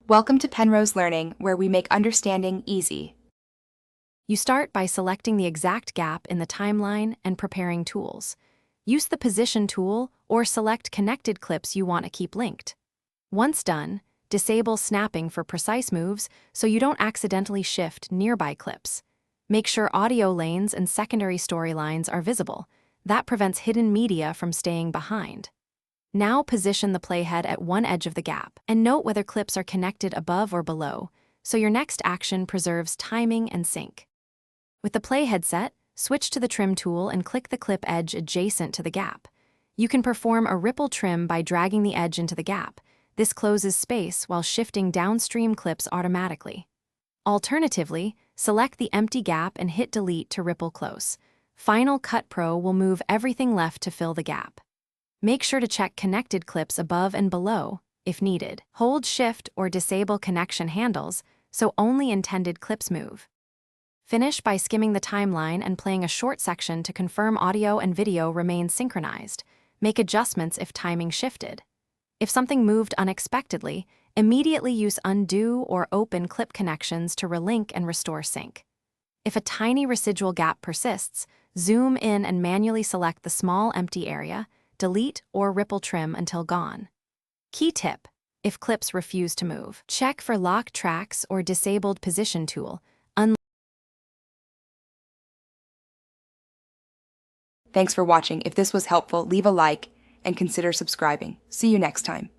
Welcome to Penrose Learning, where we make understanding easy. You start by selecting the exact gap in the timeline and preparing tools. Use the Position tool or select connected clips you want to keep linked. Once done, disable snapping for precise moves so you don't accidentally shift nearby clips. Make sure audio lanes and secondary storylines are visible. That prevents hidden media from staying behind. Now position the playhead at one edge of the gap, and note whether clips are connected above or below, so your next action preserves timing and sync. With the playhead set, switch to the Trim tool and click the clip edge adjacent to the gap. You can perform a ripple trim by dragging the edge into the gap. This closes space while shifting downstream clips automatically. Alternatively, select the empty gap and hit Delete to ripple close. Final Cut Pro will move everything left to fill the gap. Make sure to check connected clips above and below, if needed. Hold Shift or disable connection handles, so only intended clips move. Finish by skimming the timeline and playing a short section to confirm audio and video remain synchronized. Make adjustments if timing shifted. If something moved unexpectedly, immediately use Undo or Open clip connections to relink and restore sync. If a tiny residual gap persists, zoom in and manually select the small empty area, delete or ripple trim until gone. Key tip: if clips refuse to move, check for lock tracks or disabled Position tool. Thanks for watching. If this was helpful, leave a like and consider subscribing. See you next time.